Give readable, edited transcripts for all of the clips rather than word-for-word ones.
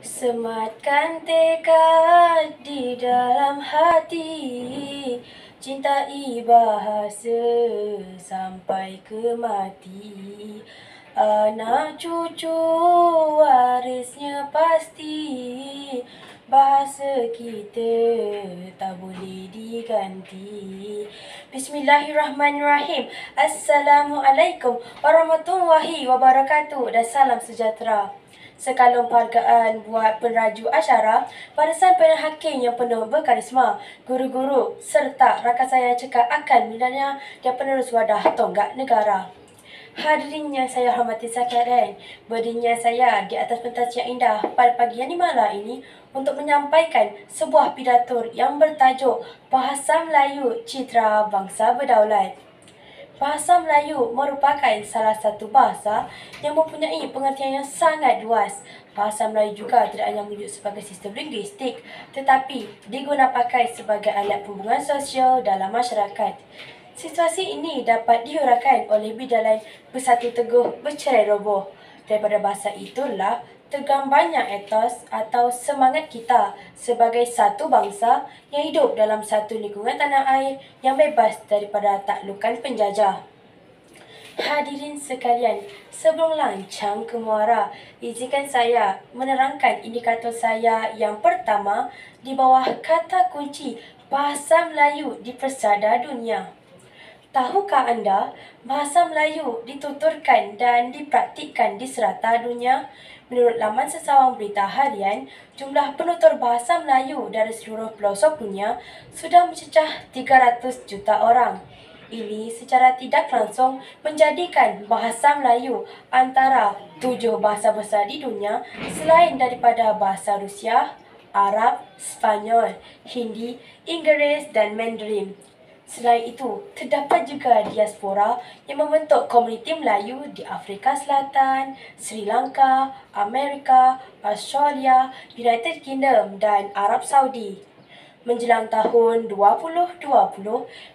Sematkan tekad di dalam hati, cintai bahasa sampai ke mati. Anak cucu warisnya pasti, bahasa kita tak boleh diganti. Bismillahirrahmanirrahim. Assalamualaikum warahmatullahi wabarakatuh dan salam sejahtera. Sekalum penghargaan buat penraju acara, barisan penerhakim yang penuh berkarisma, guru-guru serta rakan saya cekap akan minanya dan penerus wadah tonggak negara. Hadirin yang saya hormati sekalian, berdirinya saya di atas pentas yang indah pada pagi yang dimana ini untuk menyampaikan sebuah pidato yang bertajuk Bahasa Melayu Citra Bangsa Berdaulat. Bahasa Melayu merupakan salah satu bahasa yang mempunyai pengertian yang sangat luas. Bahasa Melayu juga tidak hanya wujud sebagai sistem linguistik, tetapi digunakan sebagai alat hubungan sosial dalam masyarakat. Situasi ini dapat dihuraikan oleh bidalan bersatu teguh bercerai roboh. Daripada bahasa itulah tergambarnya etos atau semangat kita sebagai satu bangsa yang hidup dalam satu lingkungan tanah air yang bebas daripada taklukan penjajah. Hadirin sekalian, sebelum lancang ke muara, izinkan saya menerangkan indikator saya yang pertama di bawah kata kunci Bahasa Melayu di Persada Dunia. Tahukah anda, bahasa Melayu dituturkan dan dipraktikkan di serata dunia? Menurut laman Sesawang Berita Harian, jumlah penutur bahasa Melayu dari seluruh pelosok dunia sudah mencecah 300 juta orang. Ini secara tidak langsung menjadikan bahasa Melayu antara 7 bahasa besar di dunia selain daripada bahasa Rusia, Arab, Spanyol, Hindi, Inggeris dan Mandarin. Selain itu, terdapat juga diaspora yang membentuk komuniti Melayu di Afrika Selatan, Sri Lanka, Amerika, Australia, United Kingdom dan Arab Saudi. Menjelang tahun 2020,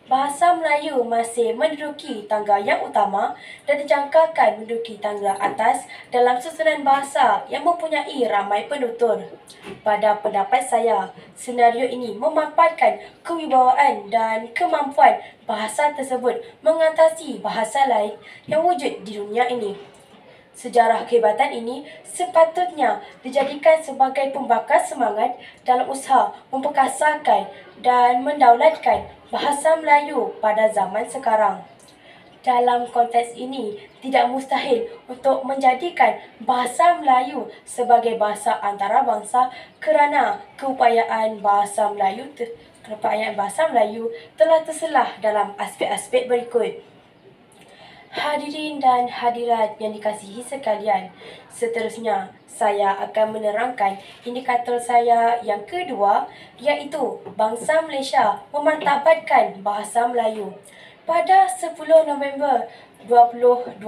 bahasa Melayu masih menduduki tangga yang utama dan dijangkakan menduduki tangga atas dalam susunan bahasa yang mempunyai ramai penutur. Pada pendapat saya, senario ini memaparkan kewibawaan dan kemampuan bahasa tersebut mengatasi bahasa lain yang wujud di dunia ini. Sejarah kehebatan ini sepatutnya dijadikan sebagai pembakar semangat dalam usaha memperkasakan dan mendaulatkan bahasa Melayu pada zaman sekarang. Dalam konteks ini, tidak mustahil untuk menjadikan bahasa Melayu sebagai bahasa antarabangsa kerana keupayaan bahasa Melayu telah terselah dalam aspek-aspek berikut. Hadirin dan hadirat yang dikasihi sekalian, seterusnya saya akan menerangkan indikator saya yang kedua, iaitu bangsa Malaysia memartabatkan bahasa Melayu. Pada 10 November 2021,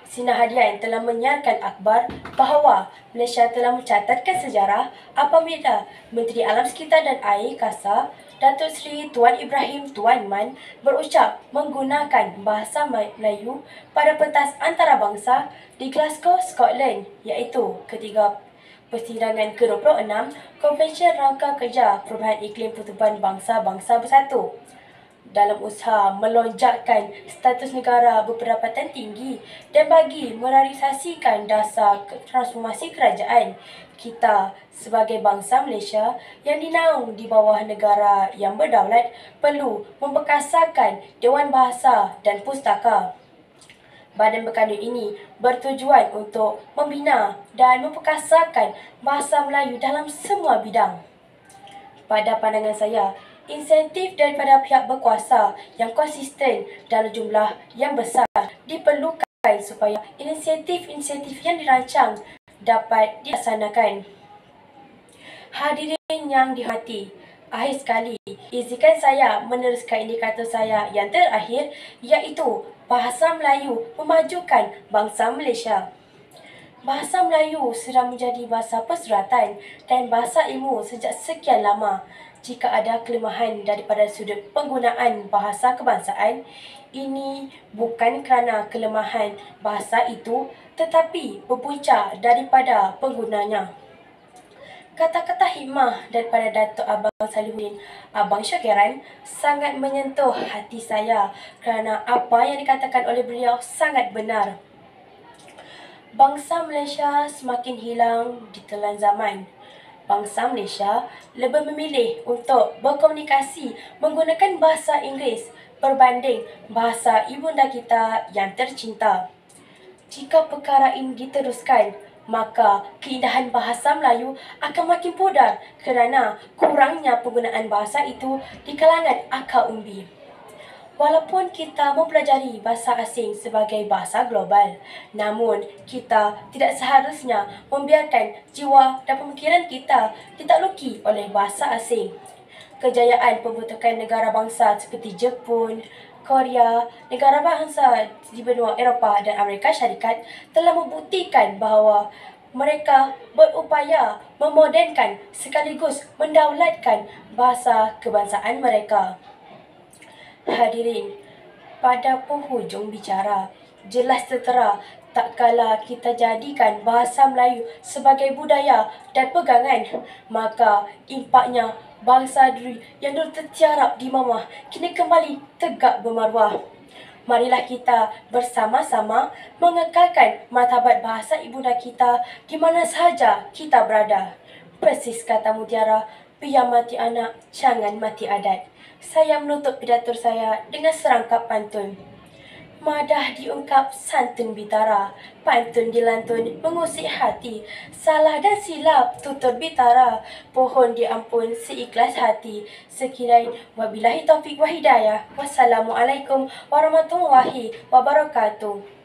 Sinar Harian telah menyiarkan akhbar bahawa Malaysia telah mencatatkan sejarah apabila Menteri Alam Sekitar dan Air Kasar Datuk Seri Tuan Ibrahim Tuan Man berucap menggunakan bahasa Melayu pada pentas antarabangsa di Glasgow, Scotland, iaitu ketiga persidangan ke-26 Konvensyen Rangka Kerja Perubahan Iklim Pertubuhan Bangsa-Bangsa Bersatu. Dalam usaha melonjakkan status negara berpendapatan tinggi dan bagi merealisasikan dasar transformasi kerajaan, kita sebagai bangsa Malaysia yang dinaung di bawah negara yang berdaulat perlu memperkasakan Dewan Bahasa dan Pustaka. Badan berkandung ini bertujuan untuk membina dan memperkasakan bahasa Melayu dalam semua bidang. Pada pandangan saya, insentif daripada pihak berkuasa yang konsisten dalam jumlah yang besar diperlukan supaya inisiatif-inisiatif yang dirancang dapat dilaksanakan. Hadirin yang dihormati, akhir sekali, izinkan saya meneruskan indikator saya yang terakhir, iaitu bahasa Melayu memajukan bangsa Malaysia. Bahasa Melayu sudah menjadi bahasa persuratan dan bahasa ilmu sejak sekian lama. Jika ada kelemahan daripada sudut penggunaan bahasa kebangsaan, ini bukan kerana kelemahan bahasa itu tetapi berpunca daripada penggunanya. Kata-kata hikmah daripada Datuk Abang Salihuddin Abang Syakiran sangat menyentuh hati saya kerana apa yang dikatakan oleh beliau sangat benar. Bangsa Malaysia semakin hilang di telan zaman. Bangsa Malaysia lebih memilih untuk berkomunikasi menggunakan bahasa Inggeris berbanding bahasa ibunda kita yang tercinta. Jika perkara ini diteruskan, maka keindahan bahasa Melayu akan makin pudar kerana kurangnya penggunaan bahasa itu di kalangan akar umbi. Walaupun kita mempelajari bahasa asing sebagai bahasa global, namun kita tidak seharusnya membiarkan jiwa dan pemikiran kita ditakluki oleh bahasa asing. Kejayaan pembentukan negara bangsa seperti Jepun, Korea, negara bangsa di benua Eropah dan Amerika Syarikat telah membuktikan bahawa mereka berupaya memodernkan sekaligus mendaulatkan bahasa kebangsaan mereka. Hadirin, pada penghujung bicara, jelas tertera tak kala kita jadikan bahasa Melayu sebagai budaya dan pegangan, maka impaknya bangsa diri yang dulu tertiarap di mamah kini kembali tegak bermaruah. Marilah kita bersama-sama mengekalkan martabat bahasa ibunda kita di mana sahaja kita berada. Persis kata mutiara, biar mati anak, jangan mati adat. Saya menutup pidato saya dengan serangkap pantun. Madah diungkap santun bitara, pantun dilantun mengusik hati. Salah dan silap tutur bitara, pohon diampun seikhlas hati. Sekian, wabillahi taufiq wa hidayah. Wassalamualaikum warahmatullahi wabarakatuh.